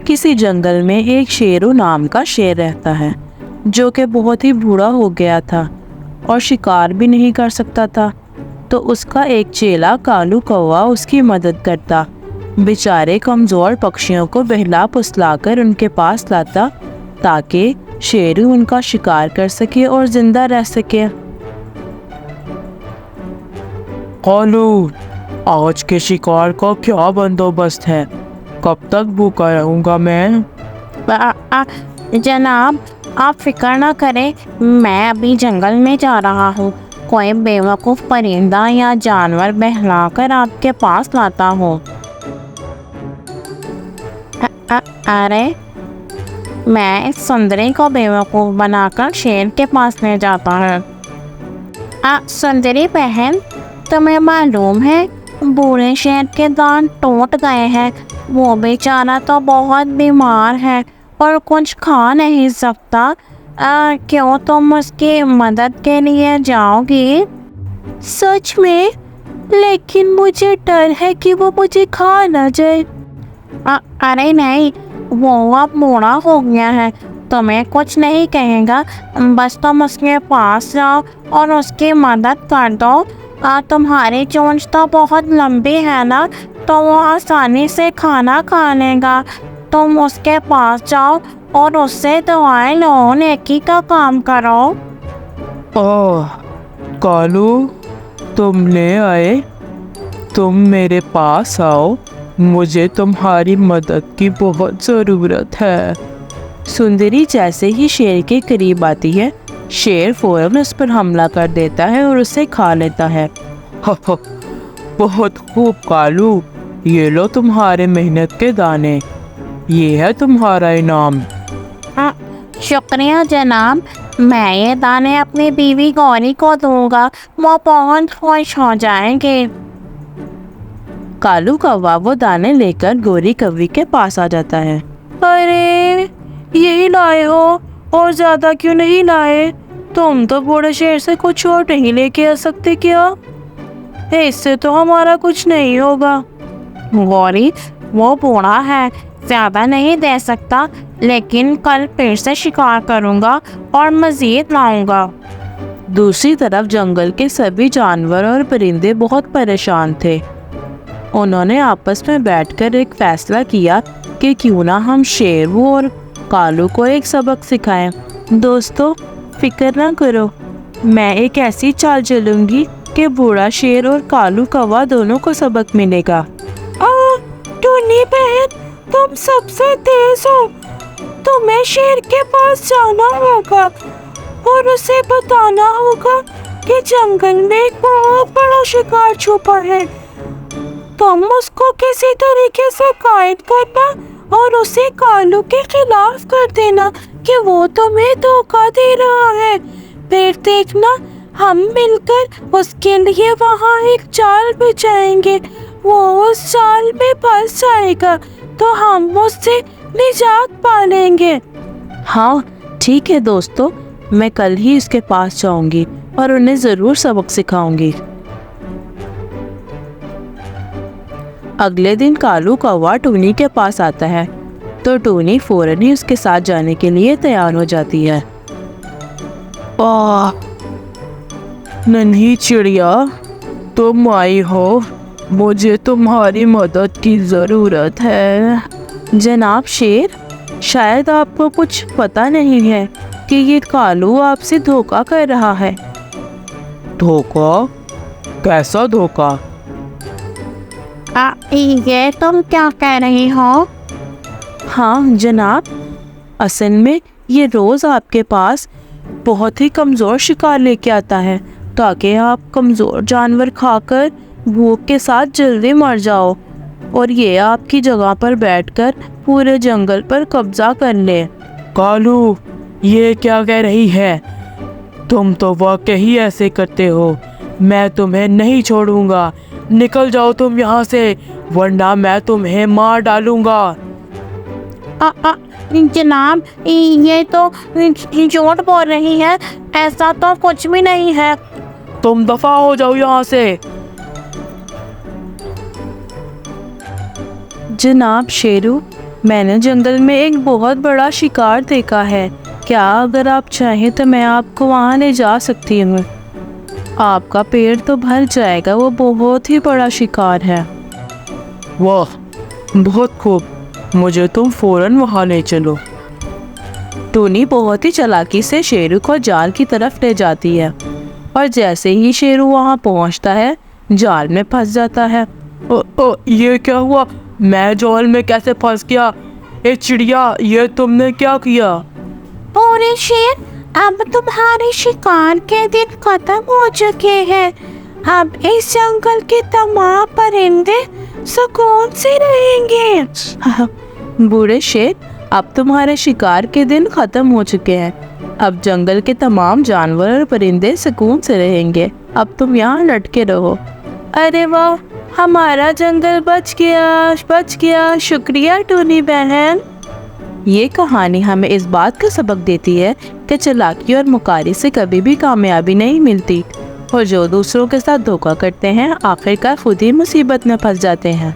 کسی جنگل میں ایک شیرو نام کا شیر رہتا ہے جو کہ بہت ہی بوڑھا ہو گیا تھا اور شکار بھی نہیں کر سکتا تھا۔ تو اس کا ایک چیلا کالو کوا اس کی مدد کرتا، بیچارے کمزور پکشیوں کو بہلا پسلا کر ان کے پاس لاتا تاکہ شیرو ان کا شکار کر سکے اور زندہ رہ سکے۔ کالو، آج کے شکار کا کیا بندوبست ہے؟ کب تک بھوکا رہوں گا میں؟ جناب آپ فکر نہ کریں، میں ابھی جنگل میں جا رہا ہوں، کوئی بیوقوف پرندہ یا جانور بہلا کر آپ کے پاس لاتا ہوں۔ ارے میں اس سندری کو بیوقوف بنا کر شیر کے پاس لے جاتا ہوں۔ سندری بہن، تمہیں معلوم ہے بوڑھے شیر کے دانت ٹوٹ گئے ہیں، وہ بیچارہ تو بہت بیمار ہے اور کچھ کھا نہیں سکتا، کیوں تم اس کی مدد کے لیے جاؤ گی؟ سچ میں؟ لیکن مجھے ڈر ہے کہ وہ مجھے کھا نہ جائے۔ ارے نہیں، وہ اب بوڑھا ہو گیا ہے، تمہیں کچھ نہیں کہے گا، بس تم اس کے پاس جاؤ اور اس کی مدد کر دو۔ تمہاری چونچ تو بہت لمبی ہے نا، تو وہ آسانی سے کھانا کھا لے گا۔ تم اس کے پاس جاؤ اور اس سے دعائیں لو، نیکی کا کام کرو۔ کالو، تم لے آئے؟ تم میرے پاس آؤ، مجھے تمہاری مدد کی بہت ضرورت ہے۔ سندری جیسے ہی شیر کے قریب آتی ہے، شیر فوراً اس پر حملہ کر دیتا ہے اور اسے کھا لیتا ہے۔ بہت خوب کالو، یہ لو تمہارے محنت کے دانے، یہ ہے تمہارا انعام۔ شکریہ جناب، میں یہ دانے اپنی بیوی گوری کو دوں گا، وہ بہت خوش ہو جائیں گے۔ کالو کوا وہ دانے لے کر گوری کوی کے پاس آ جاتا ہے۔ ارے یہی لائے ہو اور زیادہ کیوں نہیں لائے؟ تم تو بوڑھے شیر سے کچھ اور نہیں لے کے آ سکتے کیا؟ اس سے تو ہمارا کچھ نہیں ہوگا۔ گوری، وہ بوڑھا ہے، زیادہ نہیں دے سکتا، لیکن کل پھر سے شکار کروں گا اور مزید لاؤں گا۔ دوسری طرف جنگل کے سبھی جانور اور پرندے بہت پریشان تھے۔ انہوں نے آپس میں بیٹھ کر ایک فیصلہ کیا کہ کیوں نہ ہم شیرو اور کالو کو ایک سبق سکھائیں۔ دوستو، فکر نہ کرو، میں ایک ایسی چال چلوں گی کہ بوڑھا شیر اور کالو کوا دونوں کو سبق ملے گا۔ ٹونی بہن، تم سب سے تیز ہو، تمہیں شیر کے پاس جانا ہوگا اور اسے بتانا ہوگا کہ جنگل میں ایک بہت بڑا شکار چھپا ہے۔ تم اس کو کسی طریقے سے قائد کرنا اور اسے کالو کے خلاف کر دینا کہ وہ تمہیں دھوکہ دے رہا ہے۔ پھر دیکھنا ہم مل کر اس کے لیے وہاں ایک جال بچھائیں گے، وہ اس جال میں پھنس جائے گا تو ہم اس سے نجات پا لیں گے۔ ہاں ٹھیک ہے دوستو، میں کل ہی اس کے پاس جاؤں گی اور انہیں ضرور سبق سکھاؤں گی۔ اگلے دن کالو کوا ٹونی کے پاس آتا ہے تو ٹونی فوراً ہی اس کے ساتھ جانے کے لیے تیار ہو جاتی ہے۔ ننھی چڑیا، تم آئی ہو، مجھے تمہاری مدد کی ضرورت ہے۔ جناب شیر، شاید آپ کو کچھ پتہ نہیں ہے کہ یہ کالو آپ سے دھوکہ کر رہا ہے۔ دھوکہ؟ کیسا دھوکہ؟ یہ تم کیا کہہ رہی ہو؟ ہاں جناب، اصل میں یہ روز آپ کے پاس بہت ہی کمزور شکار لے کے آتا ہے تاکہ آپ کمزور جانور کھا کر بھوک کے ساتھ جلدی مر جاؤ اور یہ آپ کی جگہ پر بیٹھ کر پورے جنگل پر قبضہ کر لے۔ کالو، یہ کیا کہہ رہی ہے؟ تم تو واقعی ایسے کرتے ہو، میں تمہیں نہیں چھوڑوں گا، نکل جاؤ تم یہاں سے ورنہ میں تمہیں مار ڈالوں گا۔ جناب یہ تو جھوٹ بول رہی ہے، ایسا تو کچھ بھی نہیں ہے۔ تم دفع ہو جاؤ یہاں سے۔ جناب شیرو، میں نے جنگل میں ایک بہت بڑا شکار دیکھا ہے. کیا اگر آپ چاہیں تو میں آپ کو وہاں لے جا سکتی ہوں. آپ کا پیٹ تو بھر جائے گا, وہ بہت ہی بڑا شکار ہے. واہ, بہت خوب, مجھے تم فوراً وہاں لے چلو. ٹونی بہت ہی چالاکی سے شیرو کو جال کی طرف لے جاتی ہے, اور جیسے ہی شیرو وہاں پہنچتا ہے جال میں پھنس جاتا ہے. یہ کیا ہوا؟ میں جال میں کیسے پھنس گیا؟ اے چڑیا, یہ تم نے کیا کیا؟ پورے شیر, اب تمہارے شکار کے دن ختم ہو چکے ہیں. اب اس جنگل کے تمام پرندے سکون سے رہیں گے. بوڑھے شیر, اب تمہارے شکار کے دن ختم ہو چکے ہیں. اب جنگل کے تمام جانور اور پرندے سکون سے رہیں گے. اب تم یہاں لٹکے رہو. ارے واہ, ہمارا جنگل بچ گیا. شکریہ ٹونی بہن. یہ کہانی ہمیں اس بات کا سبق دیتی ہے کہ چالاکی اور مکاری سے کبھی بھی کامیابی نہیں ملتی, اور جو دوسروں کے ساتھ دھوکہ کرتے ہیں آخرکار خود ہی مصیبت میں پھنس جاتے ہیں.